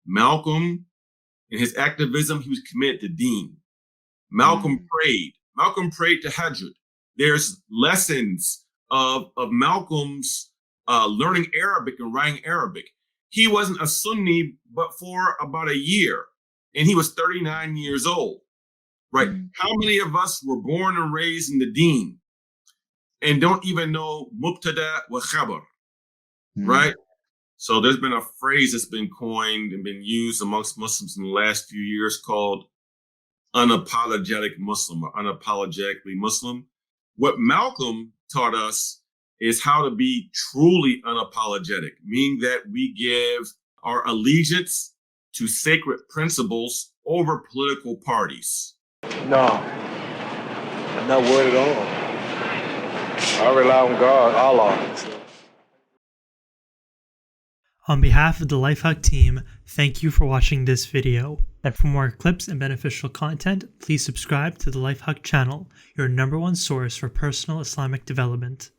Malcolm, in his activism, he was committed to deen. Malcolm prayed. Malcolm prayed to Hajjud. There's lessons of Malcolm's learning Arabic and writing Arabic. He wasn't a Sunni, but for about a year, and he was 39 years old, right? How many of us were born and raised in the deen and don't even know mubtada wa khabar, right? So there's been a phrase that's been coined and been used amongst Muslims in the last few years called unapologetic Muslim or unapologetically Muslim. What Malcolm taught us is how to be truly unapologetic, meaning that we give our allegiance to sacred principles over political parties. No, I'm not worried at all. I rely on God, Allah. On behalf of the Lifehaq team, thank you for watching this video. And for more clips and beneficial content, please subscribe to the Lifehaq channel, your #1 source for personal Islamic development.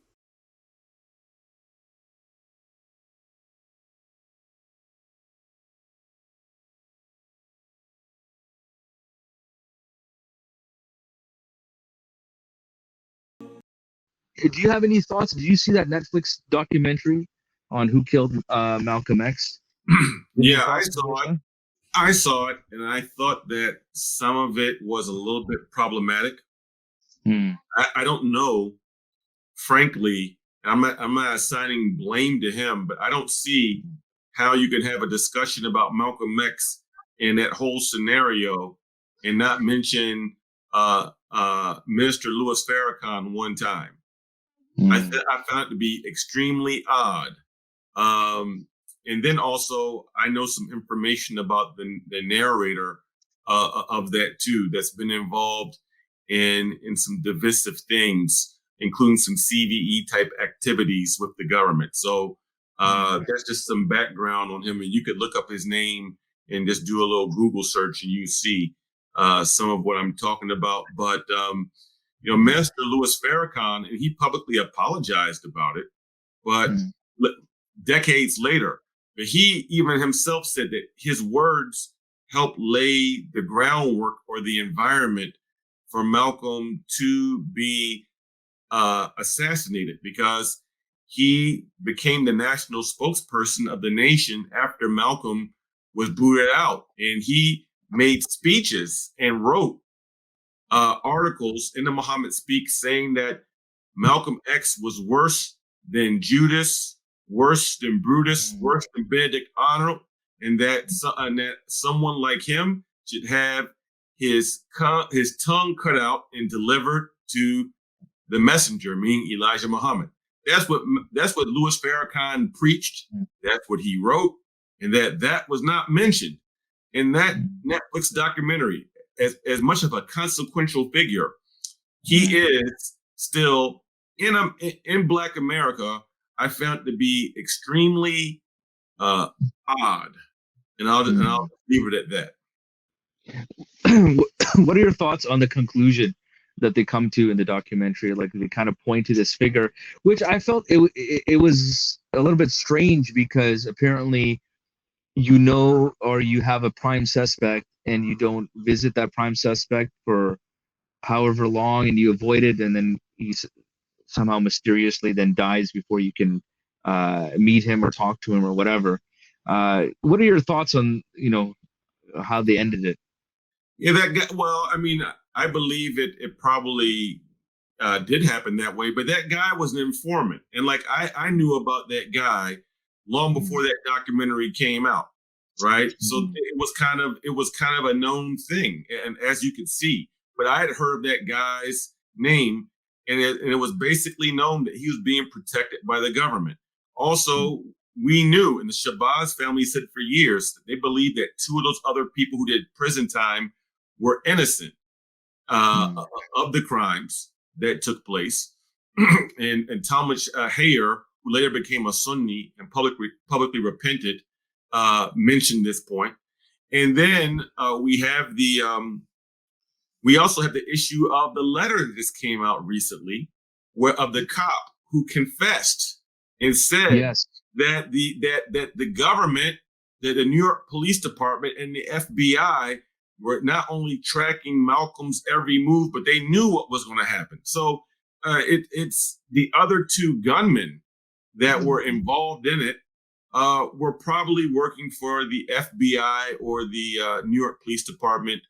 Do you have any thoughts? Did you see that Netflix documentary on who killed Malcolm X? Yeah, I saw it, and I thought that some of it was a little bit problematic. I don't know, frankly. I'm not assigning blame to him, but I don't see how you can have a discussion about Malcolm X in that whole scenario and not mention Minister Louis Farrakhan one time. I found it to be extremely odd. And then also, I know some information about the narrator of that too, that's been involved in some divisive things, including some CVE type activities with the government. So there's just some background on him, and you could look up his name and just do a little Google search, and you see some of what I'm talking about. But Minister Louis Farrakhan, and he publicly apologized about it, but decades later, but he even himself said that his words helped lay the groundwork or the environment for Malcolm to be assassinated, because he became the national spokesperson of the nation after Malcolm was booted out. And he made speeches and wrote articles in the Muhammad Speak saying that Malcolm X was worse than Judas, worse than Brutus, worse than Benedict Arnold, and that someone like him should have his tongue cut out and delivered to the messenger, meaning Elijah Muhammad. That's what Louis Farrakhan preached. That's what he wrote, and that was not mentioned in that Netflix documentary. As much of a consequential figure, he is still in Black America. I found it to be extremely odd, and I'll leave it at that. What are your thoughts on the conclusion that they come to in the documentary? Like, they kind of point to this figure, which I felt it was a little bit strange, because apparently or you have a prime suspect and you don't visit that prime suspect for however long, and you avoid it, and then he's somehow mysteriously then dies before you can meet him or talk to him or whatever. What are your thoughts on how they ended it? Yeah, that guy, well, I mean, I believe it probably did happen that way, but that guy was an informant, and like I knew about that guy long before that documentary came out, right? So it was kind of a known thing, and as you could see, but I had heard of that guy's name, and it was basically known that he was being protected by the government. Also, we knew, and the Shabazz family said for years, that they believed that two of those other people who did prison time were innocent of the crimes that took place. and Talmadge Hayer, who later became a Sunni and publicly repented, mentioned this point. And then we also have the issue of the letter that just came out recently, of the cop who confessed and said that the government that the New York Police Department and the FBI were not only tracking Malcolm's every move, but they knew what was going to happen. So it's the other two gunmen that were involved in it were probably working for the FBI or the New York Police Department,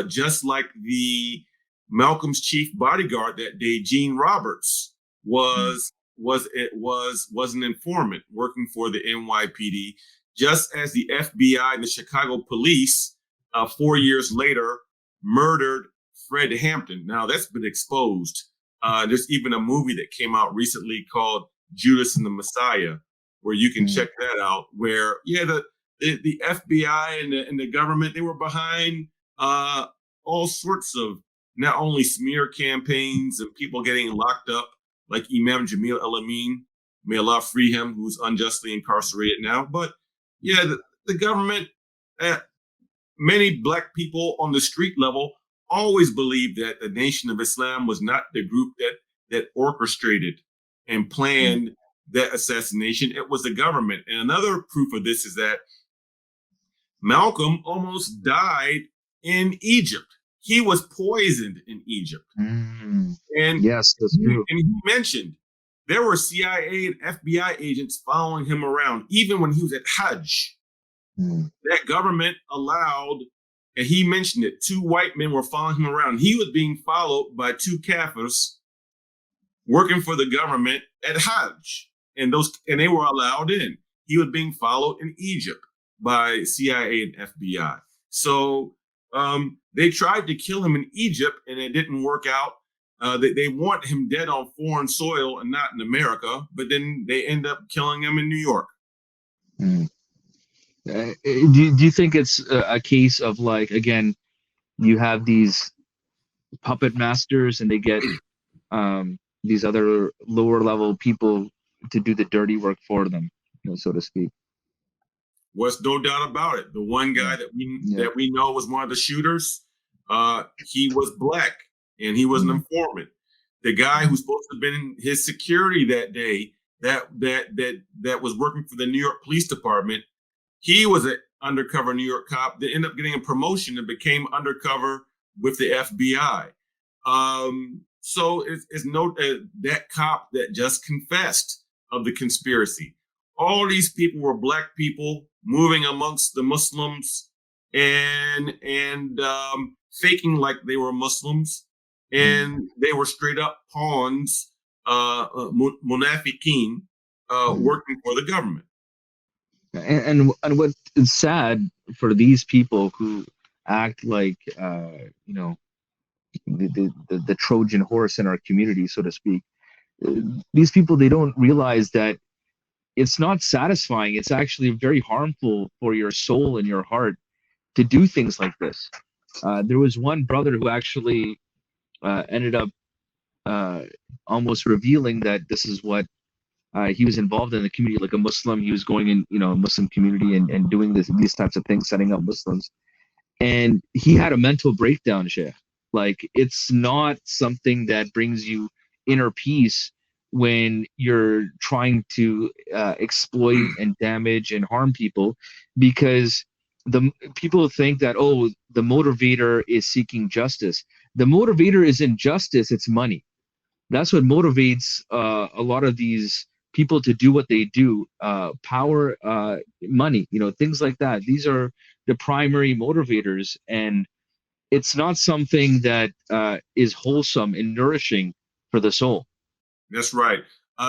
just like the Malcolm's chief bodyguard that day, Gene Roberts, was an informant working for the NYPD, just as the FBI and the Chicago police 4 years later murdered Fred Hampton. Now that's been exposed. There's even a movie that came out recently called Judas and the Messiah, where you can check that out, where the FBI and the government, they were behind all sorts of not only smear campaigns and people getting locked up, like Imam Jamil El-Amin, may Allah free him, who's unjustly incarcerated now. But the government, many Black people on the street level always believed that the Nation of Islam was not the group that orchestrated and planned that assassination. It was the government. And another proof of this is that Malcolm almost died in Egypt. He was poisoned in Egypt. And yes, that's true. And he mentioned there were CIA and FBI agents following him around, even when he was at Hajj. That government allowed, and he mentioned it, 2 white men were following him around. He was being followed by 2 Kafirs working for the government at Hajj. And they were allowed in. He was being followed in Egypt by CIA and FBI. So they tried to kill him in Egypt, and it didn't work out. They want him dead on foreign soil and not in America, but then they end up killing him in New York. Do you think it's a case of, like, again, you have these puppet masters and they get these other lower level people to do the dirty work for them, so to speak? Was no doubt about it. The one guy that we know was one of the shooters, he was Black and he was an informant. The guy who's supposed to have been his security that day, that was working for the New York Police Department, he was an undercover New York cop that ended up getting a promotion and became undercover with the FBI. So it's that cop that just confessed of the conspiracy. All these people were Black people moving amongst the Muslims and faking like they were Muslims, and they were straight up pawns, munafiqeen, working for the government. And what is sad for these people who act like the Trojan horse in our community, so to speak. These people, they don't realize that it's not satisfying. It's actually very harmful for your soul and your heart to do things like this. There was one brother who actually ended up almost revealing that this is what he was involved in the community, like a Muslim. He was going in, a Muslim community and doing these types of things, setting up Muslims. And he had a mental breakdown, Shaykh. Like, it's not something that brings you inner peace when you're trying to exploit and damage and harm people, because the people think that, the motivator is seeking justice. The motivator isn't justice, it's money. That's what motivates a lot of these people to do what they do. Power, money, things like that. These are the primary motivators, and it's not something that is wholesome and nourishing for the soul. That's right.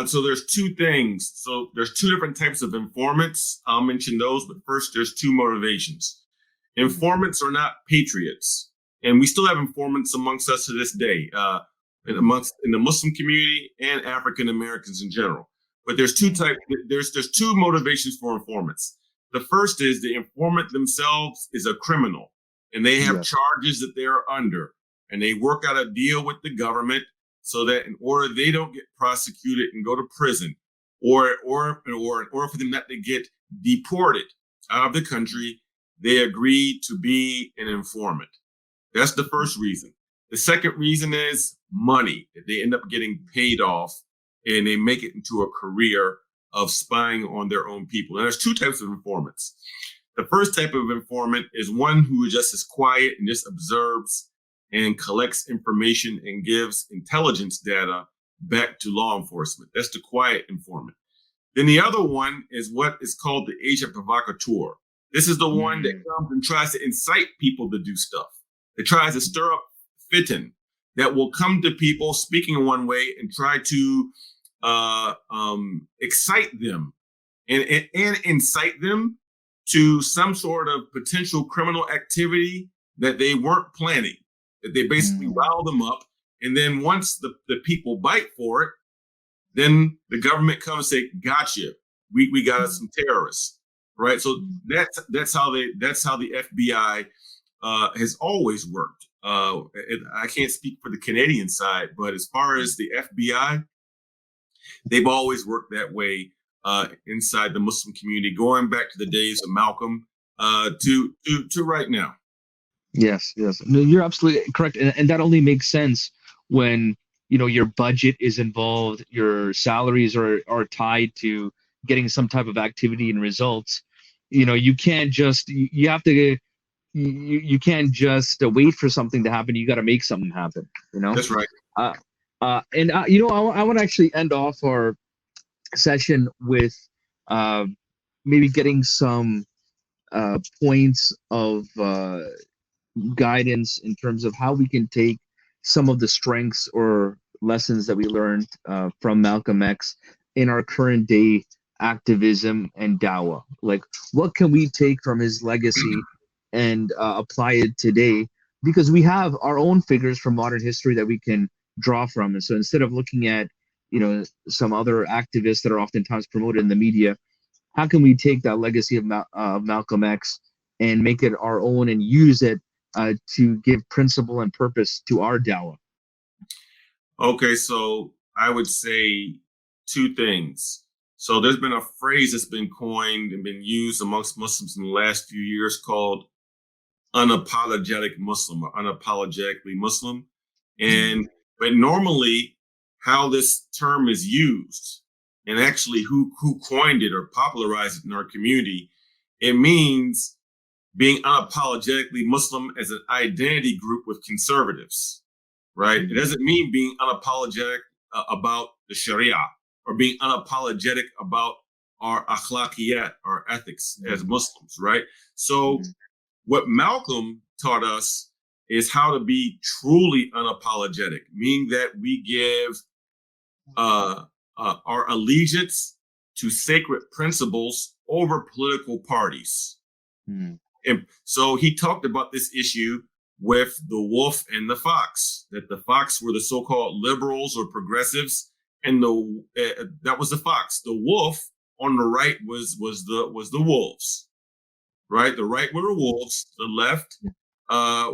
So there's 2 things. So there's 2 different types of informants. I'll mention those, but first there's 2 motivations. Informants are not patriots, and we still have informants amongst us to this day, in the Muslim community and African Americans in general. But there's 2 types. There's 2 motivations for informants. The first is the informant themselves is a criminal, and they have charges that they're under, and they work out a deal with the government so that in order they don't get prosecuted and go to prison, or in order for them not to get deported out of the country, they agree to be an informant. That's the first reason. The second reason is money. That they end up getting paid off and they make it into a career of spying on their own people. And there's two types of informants. The first type of informant is one who just is quiet and just observes and collects information and gives intelligence data back to law enforcement. That's the quiet informant. Then the other one is what is called the agent provocateur. This is the one that comes and tries to incite people to do stuff. It tries to stir up fitan, that will come to people speaking in one way and try to excite them and incite them to some sort of potential criminal activity that they weren't planning, that they basically rile them up. And then once the people bite for it, then the government comes and say, gotcha, we got us some terrorists, right? So that's how the FBI has always worked. I can't speak for the Canadian side, but as far as the FBI, they've always worked that way inside the Muslim community, going back to the days of Malcolm to right now. Yes. No, you're absolutely correct, and that only makes sense when your budget is involved, your salaries are tied to getting some type of activity and results. You can't just you have to. You can't just wait for something to happen. You got to make something happen. That's right. I want to actually end off our session with maybe getting some points of guidance in terms of how we can take some of the strengths or lessons that we learned from Malcolm X in our current day activism and dawah. Like, what can we take from his legacy and apply it today? Because we have our own figures from modern history that we can draw from. And so instead of looking at, some other activists that are oftentimes promoted in the media, how can we take that legacy of Malcolm X and make it our own and use it to give principle and purpose to our dawah? Okay, so I would say two things. So there's been a phrase that's been coined and been used amongst Muslims in the last few years called unapologetic Muslim or unapologetically Muslim. But normally how this term is used and actually who coined it or popularized it in our community, it means being unapologetically Muslim as an identity group with conservatives, right? It doesn't mean being unapologetic about the Sharia or being unapologetic about our akhlaqiyat, our ethics as Muslims, right? So what Malcolm taught us is how to be truly unapologetic, meaning that we give our allegiance to sacred principles over political parties. And so he talked about this issue with the wolf and the fox, that the fox were the so-called liberals or progressives, and that was the fox. The wolf on the right was the wolves, right? The right were the wolves, the left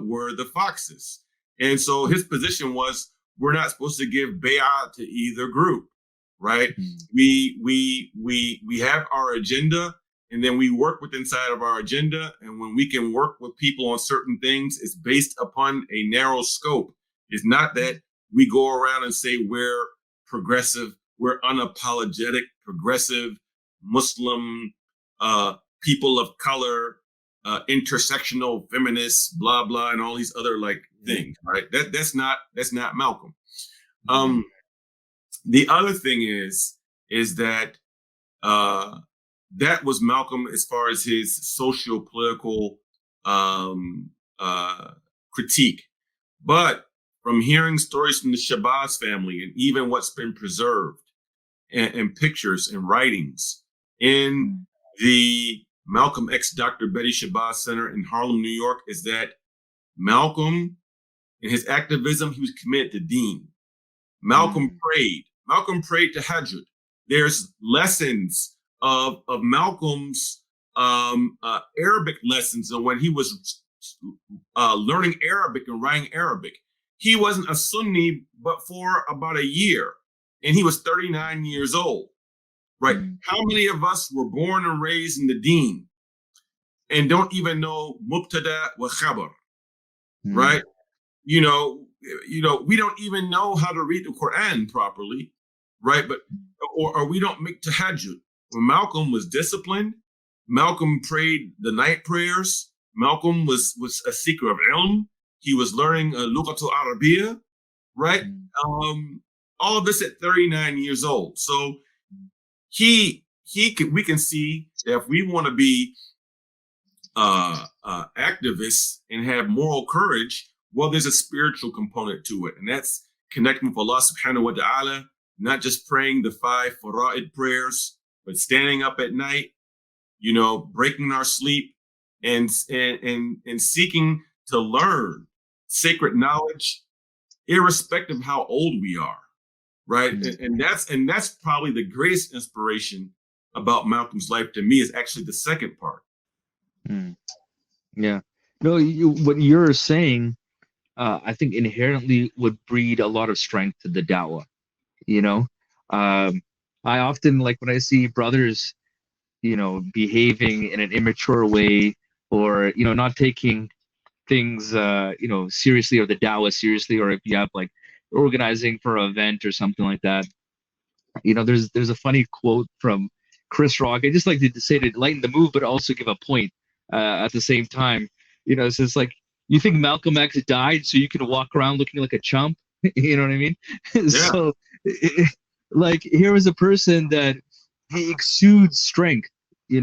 were the foxes. And so his position was, we're not supposed to give bay'ah to either group, right? We have our agenda, and then we work with inside of our agenda. And when we can work with people on certain things, it's based upon a narrow scope. It's not that we go around and say we're progressive, we're unapologetic, progressive, Muslim, people of color, intersectional feminists, blah, blah, and all these other things, right? That's not Malcolm. The other thing is that that was Malcolm as far as his socio-political critique. But from hearing stories from the Shabazz family and even what's been preserved and pictures and writings in the Malcolm X Dr. Betty Shabazz Center in Harlem, New York, is that Malcolm, in his activism, he was committed to deen. Malcolm prayed. Malcolm prayed to Hajjud. There's lessons of Malcolm's Arabic lessons, and when he was learning Arabic and writing Arabic. He wasn't a Sunni, but for about a year, and he was 39 years old, right? How many of us were born and raised in the deen and don't even know mubtada wa khabar, right? We don't even know how to read the Quran properly, right? But or we don't make tahajjud. when Malcolm was disciplined, Malcolm prayed the night prayers. Malcolm was a seeker of ilm. He was learning Lughatul Arabiya, right? All of this at 39 years old. So we can see that if we want to be activists and have moral courage, well, there's a spiritual component to it, and that's connecting with Allah subhanahu wa ta'ala, not just praying the 5 fara'id prayers, but standing up at night, breaking our sleep and seeking to learn sacred knowledge, irrespective of how old we are, right? Mm-hmm. And that's probably the greatest inspiration about Malcolm's life to me, is actually the second part. Yeah. No, what you're saying, I think inherently would breed a lot of strength to the dawah. I often, like, when I see brothers, behaving in an immature way, or not taking things seriously, or the dawah seriously, or if you have like organizing for an event or something like that, there's a funny quote from Chris Rock. I just like to say to lighten the mood, but also give a point at the same time. It says, like, you think Malcolm X died so you can walk around looking like a chump? You know what I mean? Yeah. So, like, here was a person that he exudes strength. He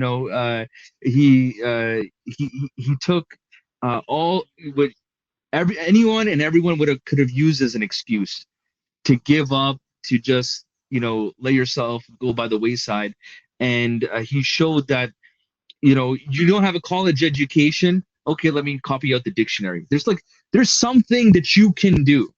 took all what anyone and everyone could have used as an excuse to give up, to just let yourself go by the wayside. And he showed that you don't have a college education. Okay, let me copy out the dictionary. There's something that you can do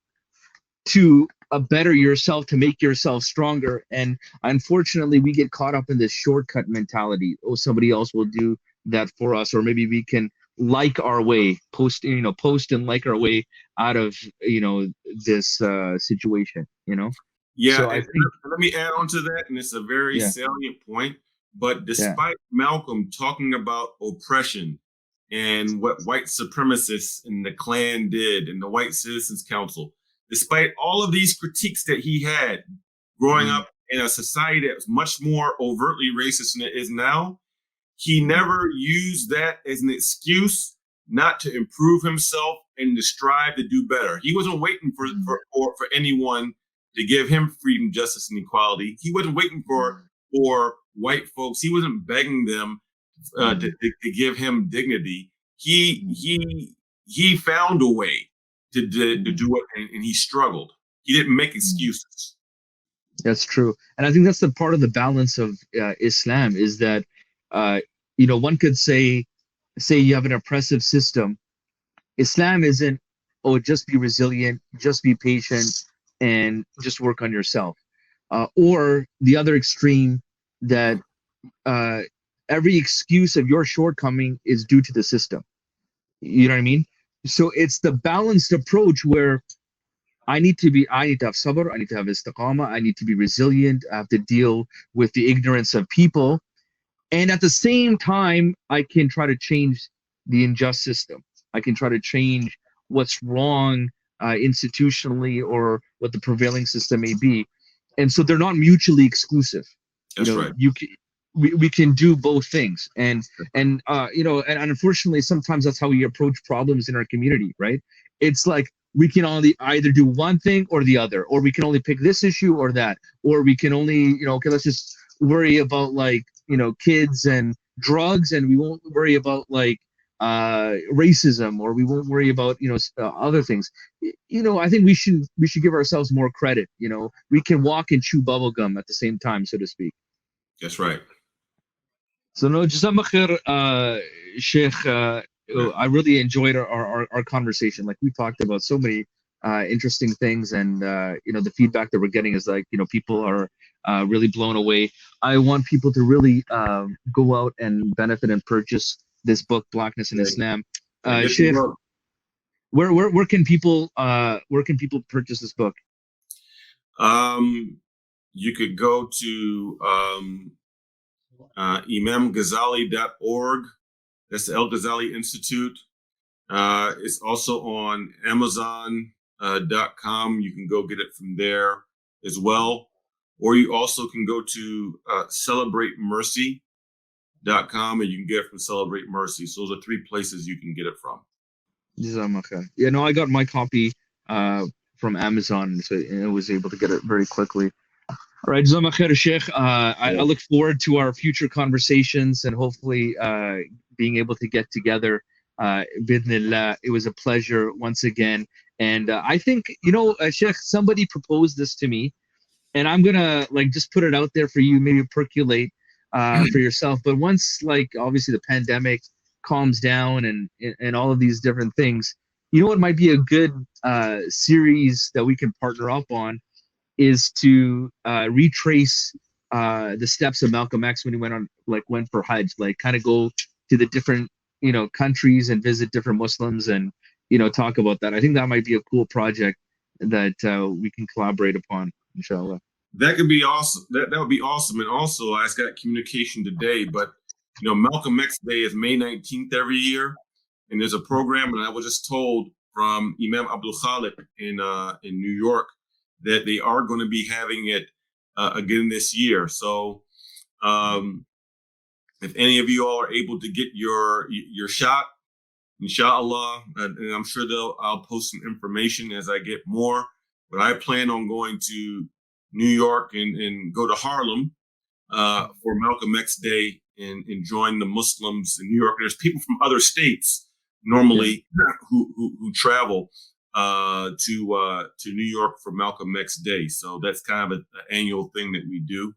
to better yourself, to make yourself stronger. And unfortunately, we get caught up in this shortcut mentality. Oh, somebody else will do that for us, or maybe we can like our way, post and like our way out of this situation. Yeah, so I think, let me add on to that, and it's a very salient point. But despite Malcolm talking about oppression and what white supremacists and the Klan did and the White Citizens Council, despite all of these critiques that he had growing up in a society that was much more overtly racist than it is now, he never used that as an excuse not to improve himself and to strive to do better. He wasn't waiting for anyone to give him freedom, justice, and equality. He wasn't waiting for white folks. He wasn't begging them to give him dignity. He found a way to do it, and he struggled. He didn't make excuses. That's true, and I think that's the part of the balance of Islam, is that one could say you have an oppressive system. Islam isn't, just be resilient, just be patient, and just work on yourself. Or the other extreme, that every excuse of your shortcoming is due to the system. You know what I mean? So it's the balanced approach where I need to have sabr, I need to have istiqamah, I need to be resilient, I have to deal with the ignorance of people. And at the same time, I can try to change the unjust system. I can try to change what's wrong institutionally, or what the prevailing system may be. And so they're not mutually exclusive. That's right. We can do both things. And unfortunately, sometimes that's how we approach problems in our community, right? It's like we can only either do one thing or the other, or we can only pick this issue or that, or we can only, okay, let's just worry about kids and drugs, and we won't worry about racism, or we won't worry about other things. I think we should give ourselves more credit. We can walk and chew bubble gum at the same time, so to speak. That's right. So no, Jazakallah khair, Shaykh. I really enjoyed our conversation. Like, we talked about so many interesting things, and the feedback that we're getting is people are really blown away. I want people to really go out and benefit and purchase this book, Blackness and Islam. Shaykh, where can people purchase this book? You could go to imamghazali.org. That's the El Ghazali Institute. It's also on Amazon.com. You can go get it from there as well. or you also can go to celebratemercy.com, and you can get it from Celebrate Mercy. So those are 3 places you can get it from. Yeah, no, I got my copy from Amazon, so I was able to get it very quickly. All right, Jazakallah khair, Sheikh. I look forward to our future conversations and hopefully being able to get together. Bidnillah, it was a pleasure once again. And I think, Sheikh, somebody proposed this to me, and I'm gonna just put it out there for you, maybe percolate for yourself. But once obviously the pandemic calms down and all of these different things, what might be a good series that we can partner up on is to retrace the steps of Malcolm X when he went for Hajj, kind of go to the different countries and visit different Muslims and talk about that. I think that might be a cool project that we can collaborate upon, inshallah. That could be awesome. That would be awesome. And also, I just got communication today, but Malcolm X Day is May 19th every year, and there's a program, and I was just told from Imam Abdul Khalid in New York that they are going to be having it again this year. So if any of you all are able to get your shot, inshallah, and I'm sure I'll post some information as I get more, but I plan on going to New York and go to Harlem for Malcolm X Day and join the Muslims in New York. There's people from other states normally who travel to New York for Malcolm X Day. So that's kind of an annual thing that we do.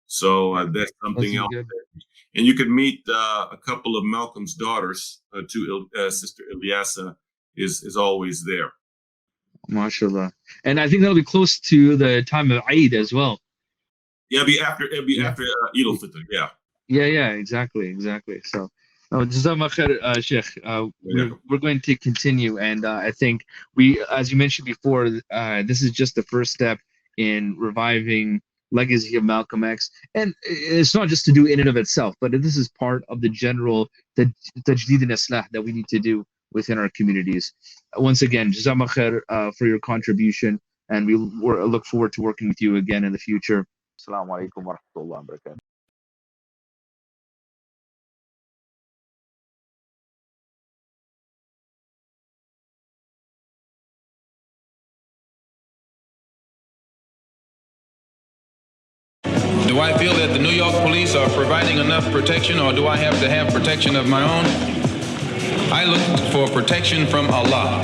So that's something else. And you could meet a couple of Malcolm's daughters. Sister Ilyasa is always there. MashaAllah. And I think that'll be close to the time of Eid as well. Yeah, it'll be after Eid al-Fitr. Yeah, exactly. So, Jazakallah khair, Sheikh. We're going to continue, and I think as you mentioned before, this is just the first step in reviving legacy of Malcolm X, and it's not just to do in and of itself, but this is part of the general tajdeed and islah that we need to do within our communities. Once again, Jazakallah khair for your contribution, and we look forward to working with you again in the future. Assalamu alaikum wa rahmatullahi wa barakatuh. Do I feel that the New York police are providing enough protection, or do I have to have protection of my own? I look for protection from Allah.